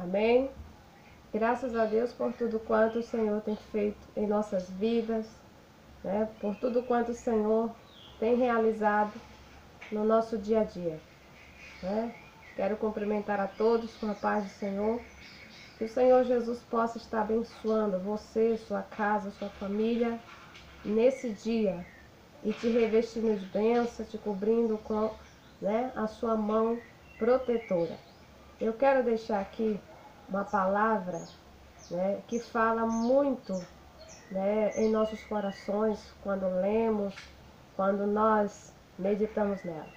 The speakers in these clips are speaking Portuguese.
Amém? Graças a Deus por tudo quanto o Senhor tem feito em nossas vidas, né? Por tudo quanto o Senhor tem realizado no nosso dia a dia, né? Quero cumprimentar a todos com a paz do Senhor. Que o Senhor Jesus possa estar abençoando você, sua casa, sua família nesse dia e te revestindo de bênção, te cobrindo com, né, a sua mão protetora. Eu quero deixar aqui uma palavra, né, que fala muito, né, em nossos corações quando lemos, quando nós meditamos nela.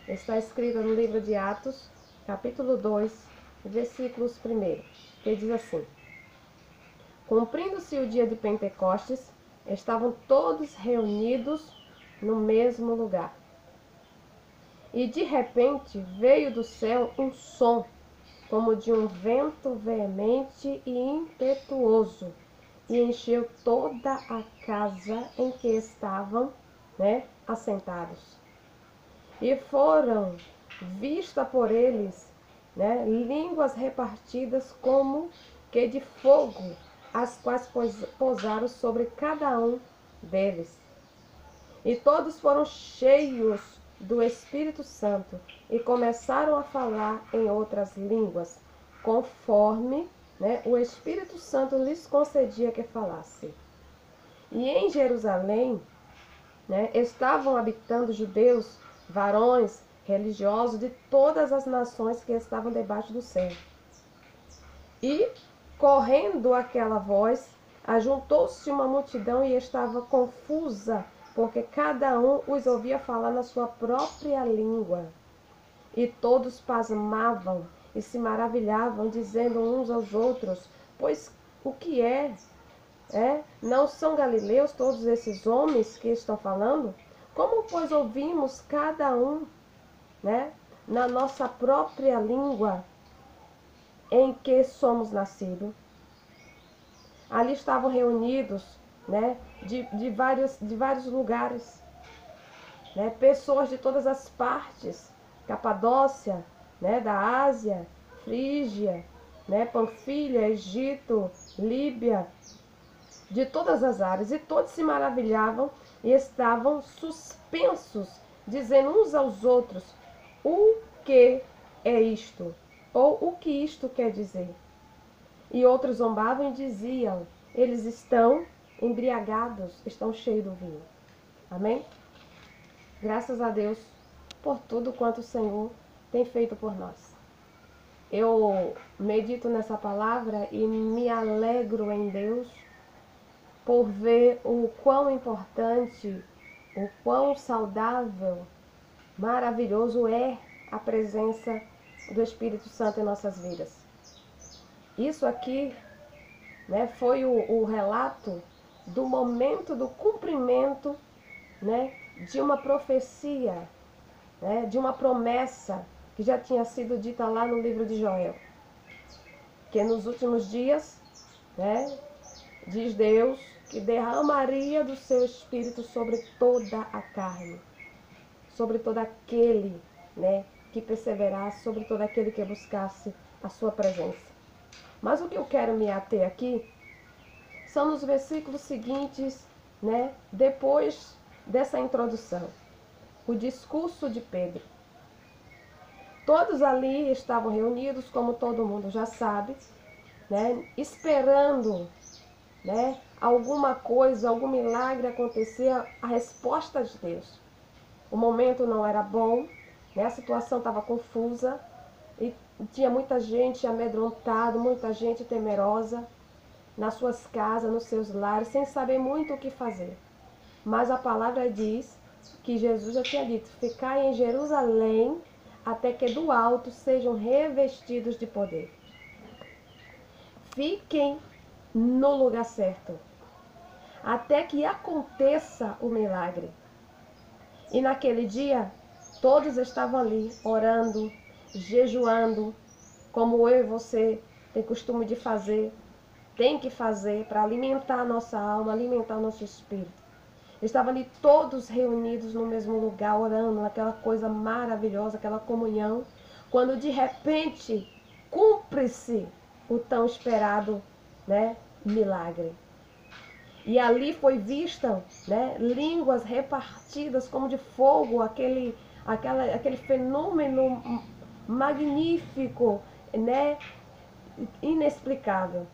Está escrita no livro de Atos, capítulo 2, versículos 1, que diz assim: Cumprindo-se o dia de Pentecostes, estavam todos reunidos no mesmo lugar. E de repente veio do céu um som, como de um vento veemente e impetuoso, e encheu toda a casa em que estavam, né, assentados. E foram vistas por eles, né, línguas repartidas como que de fogo, as quais pousaram sobre cada um deles. E todos foram cheios do Espírito Santo e começaram a falar em outras línguas, conforme, né, o Espírito Santo lhes concedia que falassem. E em Jerusalém, né, estavam habitando judeus, varões, religiosos de todas as nações que estavam debaixo do céu. E, correndo aquela voz, ajuntou-se uma multidão e estava confusa, porque cada um os ouvia falar na sua própria língua. E todos pasmavam e se maravilhavam, dizendo uns aos outros: Pois o que é? Não são galileus todos esses homens que estão falando? Como, pois, ouvimos cada um, né, na nossa própria língua em que somos nascidos? Ali estavam reunidos, né, de vários lugares, né, pessoas de todas as partes, Capadócia, né, da Ásia, Frígia, né, Panfilha, Egito, Líbia, de todas as áreas, e todos se maravilhavam e estavam suspensos, dizendo uns aos outros: o que é isto? Ou o que isto quer dizer? E outros zombavam e diziam: eles estão embriagados, estão cheios do vinho. Amém? Graças a Deus por tudo quanto o Senhor tem feito por nós. Eu medito nessa palavra e me alegro em Deus por ver o quão importante, o quão saudável, maravilhoso é a presença do Espírito Santo em nossas vidas. Isso aqui, né, foi o relato do momento do cumprimento, né, de uma profecia, né, de uma promessa que já tinha sido dita lá no livro de Joel. Que nos últimos dias, né, diz Deus que derramaria do seu Espírito sobre toda a carne, sobre todo aquele, né, que perseverasse, sobre todo aquele que buscasse a sua presença. Mas o que eu quero me ater aqui são nos versículos seguintes, né, depois dessa introdução. O discurso de Pedro. Todos ali estavam reunidos, como todo mundo já sabe, né, esperando, né, alguma coisa, algum milagre acontecer, a resposta de Deus. O momento não era bom, né, a situação estava confusa e tinha muita gente amedrontada, muita gente temerosa nas suas casas, nos seus lares, sem saber muito o que fazer. Mas a palavra diz que Jesus já tinha dito: ficai em Jerusalém até que do alto sejam revestidos de poder. Fiquem no lugar certo, até que aconteça o milagre. E naquele dia, todos estavam ali, orando, jejuando, como eu e você tem costume de fazer, tem que fazer para alimentar a nossa alma, alimentar o nosso espírito. Estavam ali todos reunidos no mesmo lugar, orando, aquela coisa maravilhosa, aquela comunhão, quando de repente cumpre-se, o tão esperado, né, milagre. E ali foi vista, né, línguas repartidas como de fogo, aquele fenômeno magnífico, né, inexplicável.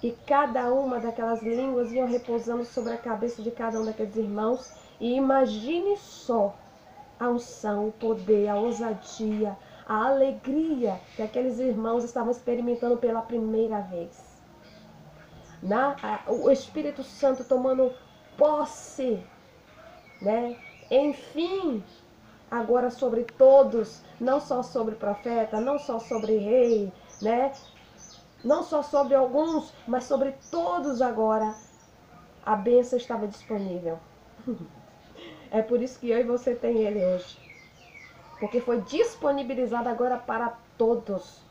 E cada uma daquelas línguas iam repousando sobre a cabeça de cada um daqueles irmãos. E imagine só a unção, o poder, a ousadia, a alegria que aqueles irmãos estavam experimentando pela primeira vez. O Espírito Santo tomando posse, né? Enfim, agora sobre todos, não só sobre profeta, não só sobre rei, né? Não só sobre alguns, mas sobre todos agora, a bênção estava disponível. É por isso que eu e você tem ele hoje. Porque foi disponibilizado agora para todos.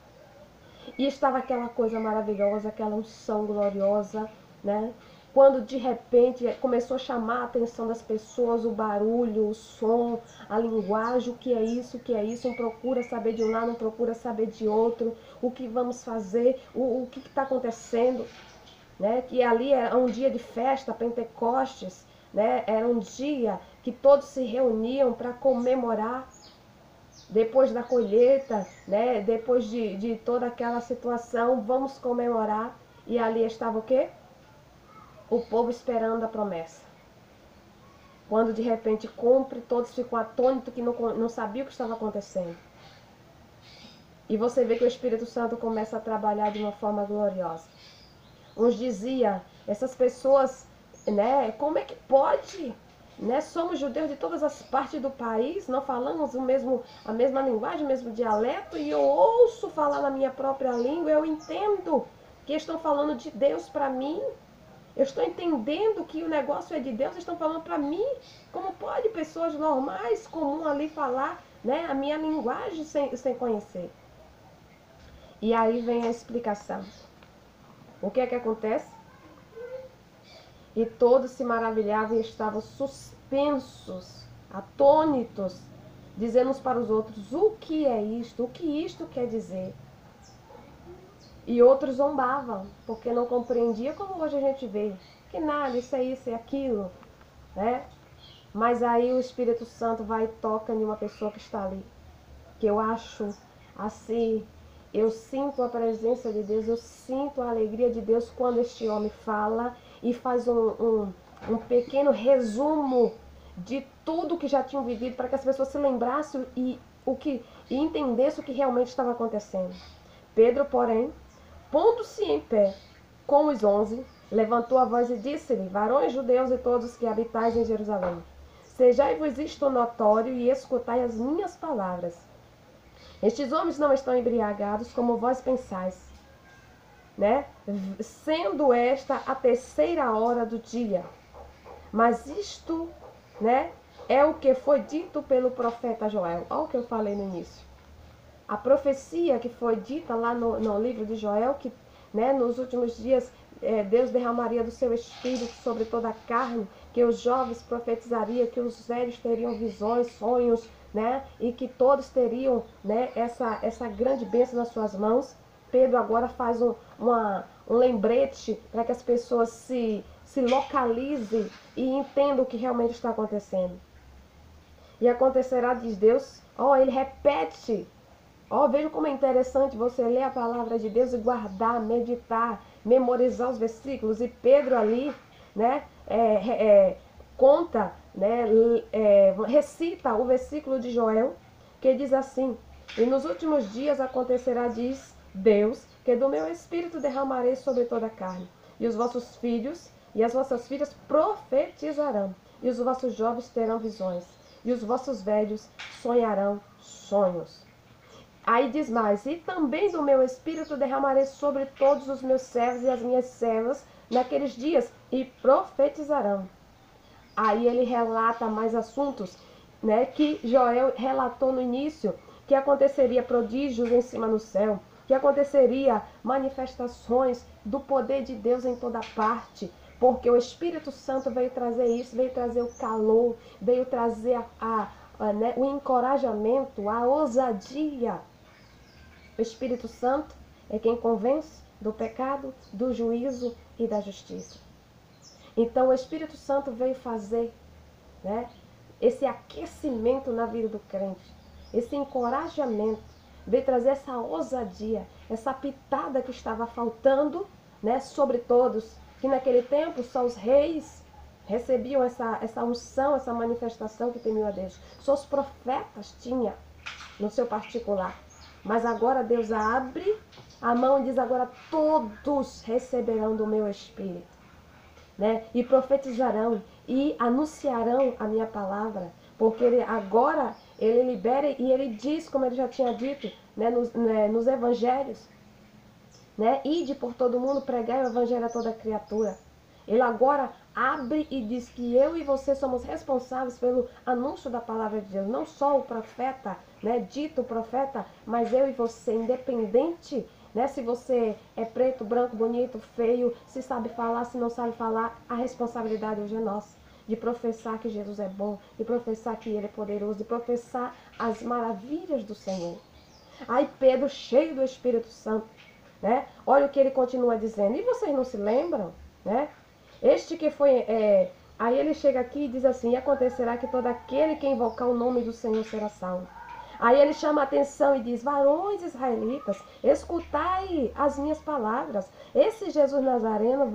E estava aquela coisa maravilhosa, aquela unção gloriosa, né? Quando de repente começou a chamar a atenção das pessoas, o barulho, o som, a linguagem, o que é isso, um procura saber de um lado, não procura saber de outro, o que vamos fazer, o que está acontecendo, né? Que ali era um dia de festa, Pentecostes, né? Era um dia que todos se reuniam para comemorar depois da colheita, né? Depois de toda aquela situação, vamos comemorar. E ali estava o quê? O povo esperando a promessa. Quando de repente cumpre, todos ficam atônitos que não sabiam o que estava acontecendo. E você vê que o Espírito Santo começa a trabalhar de uma forma gloriosa. Uns diziam, essas pessoas, né? Como é que pode? Né? Somos judeus de todas as partes do país, não falamos a mesma linguagem, o mesmo dialeto, e eu ouço falar na minha própria língua, eu entendo que estão falando de Deus para mim, eu estou entendendo que o negócio é de Deus, estão falando para mim. Como pode pessoas normais, comuns ali falar, né, a minha linguagem sem conhecer? E aí vem a explicação. O que é que acontece? E todos se maravilhavam e estavam suspensos, atônitos, dizendo uns para os outros, o que é isto? O que isto quer dizer? E outros zombavam, porque não compreendiam, como hoje a gente vê, que nada, isso é isso, é aquilo, né? Mas aí o Espírito Santo vai e toca em uma pessoa que está ali, que eu acho assim, eu sinto a presença de Deus, eu sinto a alegria de Deus quando este homem fala e faz um pequeno resumo de tudo que já tinham vivido, para que as pessoas se lembrassem e entendessem o que realmente estava acontecendo. Pedro, porém, pondo-se em pé com os 11, levantou a voz e disse-lhe, varões judeus e todos que habitais em Jerusalém, sejai-vos isto notório e escutai as minhas palavras. Estes homens não estão embriagados como vós pensais, né? Sendo esta a 3ª hora do dia. Mas isto, né, é o que foi dito pelo profeta Joel. Olha o que eu falei no início. A profecia que foi dita lá no livro de Joel, que, né, nos últimos dias Deus derramaria do seu espírito sobre toda a carne, que os jovens profetizariam, que os velhos teriam visões, sonhos, né, e que todos teriam, né, essa grande bênção nas suas mãos. Pedro agora faz um lembrete para que as pessoas se localizem e entendam o que realmente está acontecendo. E acontecerá, diz Deus, ele repete. Veja como é interessante você ler a palavra de Deus e guardar, meditar, memorizar os versículos. E Pedro ali, né, conta, né, recita o versículo de Joel, que diz assim, e nos últimos dias acontecerá, diz Deus, que do meu espírito derramarei sobre toda a carne, e os vossos filhos e as vossas filhas profetizarão, e os vossos jovens terão visões, e os vossos velhos sonharão sonhos. Aí diz mais, e também do meu espírito derramarei sobre todos os meus servos e as minhas servas naqueles dias, e profetizarão. Aí ele relata mais assuntos, né, que Joel relatou no início, que aconteceria prodígios em cima no céu, que aconteceria manifestações do poder de Deus em toda parte, porque o Espírito Santo veio trazer isso, veio trazer o calor, veio trazer o encorajamento, a ousadia. O Espírito Santo, é quem convence do pecado, do juízo e da justiça. Então o Espírito Santo veio fazer, né, esse aquecimento na vida do crente, esse encorajamento, veio trazer essa ousadia, essa pitada que estava faltando, né, sobre todos, que naquele tempo só os reis recebiam essa unção, essa manifestação que temiam a Deus. Só os profetas tinham no seu particular. Mas agora Deus abre a mão e diz, agora todos receberão do meu Espírito, né? E profetizarão e anunciarão a minha palavra. Porque agora ele libera e ele diz, como ele já tinha dito, né, nos evangelhos, né? Ide por todo mundo, pregar o evangelho a toda criatura. Ele agora abre e diz que eu e você somos responsáveis pelo anúncio da palavra de Deus. Não só o profeta, né, dito profeta, mas eu e você, independente, né, se você é preto, branco, bonito, feio, se sabe falar, se não sabe falar, a responsabilidade hoje é nossa. De professar que Jesus é bom, de professar que Ele é poderoso, de professar as maravilhas do Senhor. Aí Pedro, cheio do Espírito Santo, né, olha o que ele continua dizendo. E vocês não se lembram, né? Este que foi... aí ele chega aqui e diz assim, e acontecerá que todo aquele que invocar o nome do Senhor será salvo. Aí ele chama a atenção e diz, varões israelitas, escutai as minhas palavras. Esse Jesus Nazareno,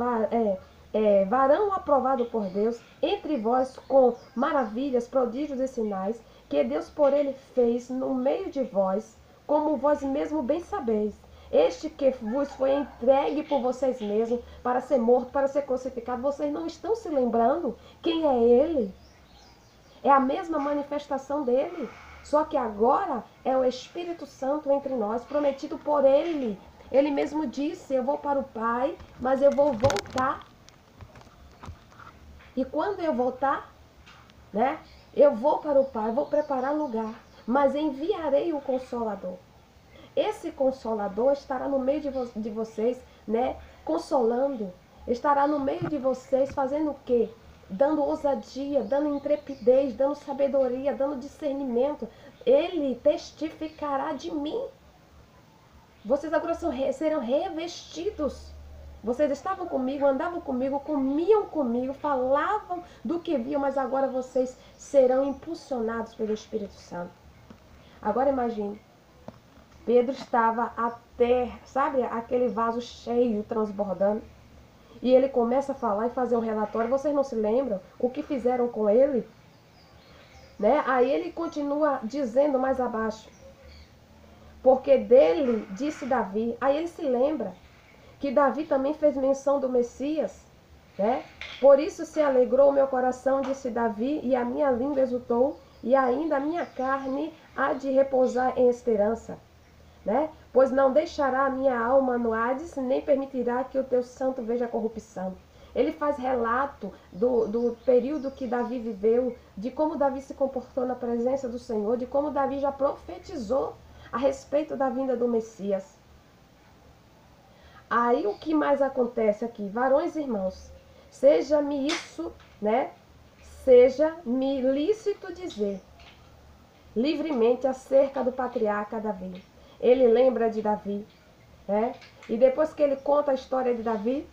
varão aprovado por Deus, entre vós com maravilhas, prodígios e sinais, que Deus por ele fez no meio de vós, como vós mesmo bem sabeis. Este que vos foi entregue por vocês mesmos para ser morto, para ser crucificado, vocês não estão se lembrando quem é ele? É a mesma manifestação dele, só que agora é o Espírito Santo entre nós, prometido por ele. Ele mesmo disse, eu vou para o Pai, mas eu vou voltar. E quando eu voltar, né, eu vou para o Pai, vou preparar lugar, mas enviarei o Consolador. Esse Consolador estará no meio de vocês, né, consolando. Estará no meio de vocês fazendo o quê? Dando ousadia, dando intrepidez, dando sabedoria, dando discernimento. Ele testificará de mim. Vocês agora serão revestidos. Vocês estavam comigo, andavam comigo, comiam comigo, falavam do que viam, mas agora vocês serão impulsionados pelo Espírito Santo. Agora imagine. Pedro estava até, sabe, aquele vaso cheio, transbordando. E ele começa a falar e fazer um relatório. Vocês não se lembram o que fizeram com ele? Né? Aí ele continua dizendo mais abaixo. Porque dele, disse Davi. Aí ele se lembra que Davi também fez menção do Messias. Né? Por isso se alegrou o meu coração, disse Davi, e a minha língua exultou, e ainda a minha carne há de repousar em esperança. Né? Pois não deixará a minha alma no Hades, nem permitirá que o teu santo veja a corrupção. Ele faz relato do período que Davi viveu, de como Davi se comportou na presença do Senhor, de como Davi já profetizou a respeito da vinda do Messias. Aí o que mais acontece aqui? Varões e irmãos, seja-me isso, né? Seja-me lícito dizer livremente acerca do patriarca Davi. Ele lembra de Davi, né? E depois que ele conta a história de Davi,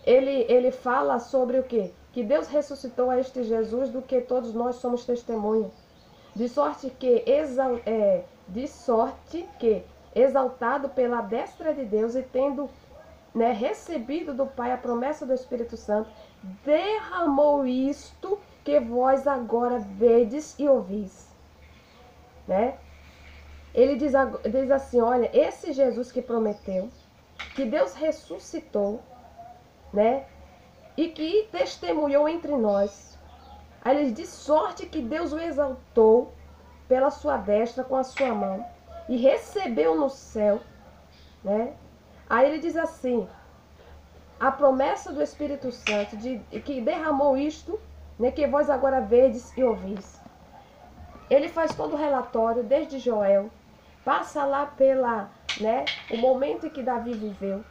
ele fala sobre o quê? Que Deus ressuscitou a este Jesus, do que todos nós somos testemunha. De sorte que, exaltado pela destra de Deus e tendo, né, recebido do Pai a promessa do Espírito Santo, derramou isto que vós agora vedes e ouvis. Né? Ele diz assim, olha, esse Jesus que prometeu, que Deus ressuscitou, né? E que testemunhou entre nós. Aí ele diz, sorte que Deus o exaltou pela sua destra com a sua mão e recebeu no céu, né? Aí ele diz assim, a promessa do Espírito Santo, que derramou isto, né, que vós agora vedes e ouvis. Ele faz todo o relatório, desde Joel, passa lá né, o momento em que Davi viveu,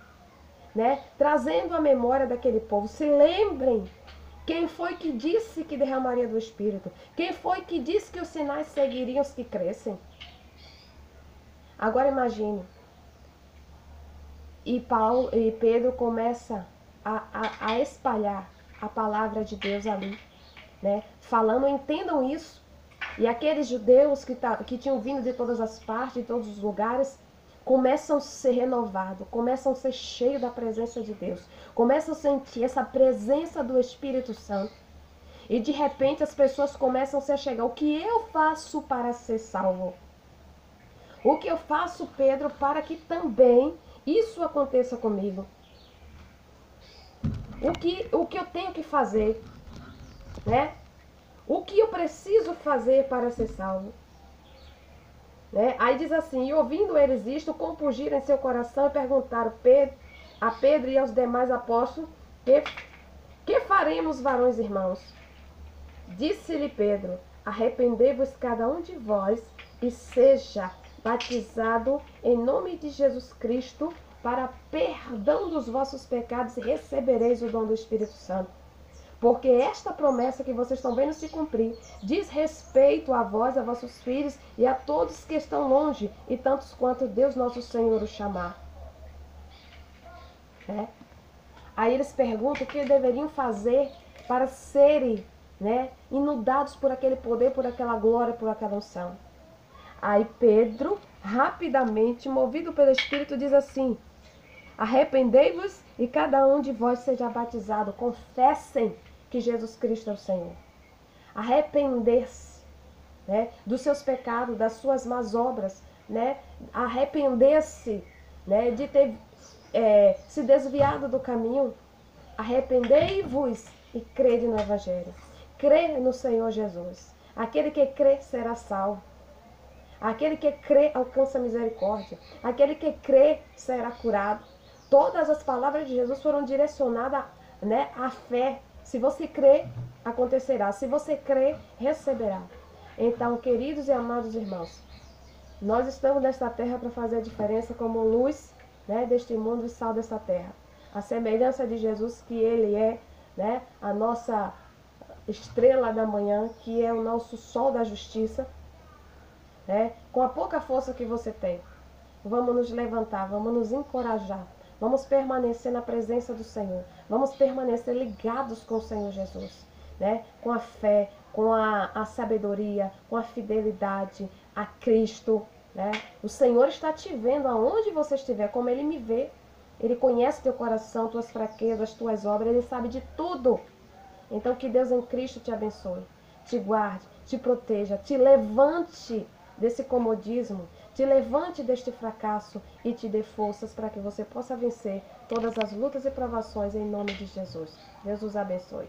né, trazendo a memória daquele povo. Se lembrem, quem foi que disse que derramaria do Espírito? Quem foi que disse que os sinais seguiriam os que crescem? Agora imagine, E Pedro começa a espalhar a palavra de Deus ali, né? Falando, entendam isso. E aqueles judeus que tinham vindo de todas as partes, de todos os lugares, começam a ser renovados, começam a ser cheios da presença de Deus, começam a sentir essa presença do Espírito Santo. E de repente as pessoas começam a se chegar. O que eu faço para ser salvo? O que eu faço, Pedro, para que também isso aconteça comigo? O que eu tenho que fazer? Né? O que eu preciso fazer para ser salvo? Né? Aí diz assim, e ouvindo eles isto, compungiram em seu coração e perguntaram a Pedro e aos demais apóstolos, que faremos, varões irmãos? Disse-lhe Pedro, arrependei-vos cada um de vós e seja batizado em nome de Jesus Cristo para perdão dos vossos pecados e recebereis o dom do Espírito Santo. Porque esta promessa que vocês estão vendo se cumprir diz respeito a vós, a vossos filhos e a todos que estão longe, e tantos quanto Deus nosso Senhor o chamar. É. Aí eles perguntam o que deveriam fazer para serem, né, inundados por aquele poder, por aquela glória, por aquela unção. Aí Pedro, rapidamente, movido pelo Espírito, diz assim, arrependei-vos e cada um de vós seja batizado. Confessem que Jesus Cristo é o Senhor. Arrepender-se, né, dos seus pecados, das suas más obras, né, arrepender-se, né, de ter se desviado do caminho. Arrependei-vos e crede no Evangelho. Crê no Senhor Jesus. Aquele que crê será salvo. Aquele que crê alcança misericórdia. Aquele que crê será curado. Todas as palavras de Jesus foram direcionadas, né, à fé. Se você crê, acontecerá. Se você crê, receberá. Então, queridos e amados irmãos, nós estamos nesta terra para fazer a diferença como luz, né, deste mundo e sal dessa terra. A semelhança de Jesus, que Ele é, né, a nossa estrela da manhã, que é o nosso sol da justiça, né, com a pouca força que você tem. Vamos nos levantar, vamos nos encorajar, vamos permanecer na presença do Senhor, vamos permanecer ligados com o Senhor Jesus, né, com a fé, com a sabedoria, com a fidelidade a Cristo. Né? O Senhor está te vendo aonde você estiver, como Ele me vê. Ele conhece teu coração, tuas fraquezas, tuas obras, Ele sabe de tudo. Então que Deus em Cristo te abençoe, te guarde, te proteja, te levante desse comodismo, te levante deste fracasso e te dê forças para que você possa vencer todas as lutas e provações em nome de Jesus. Deus os abençoe.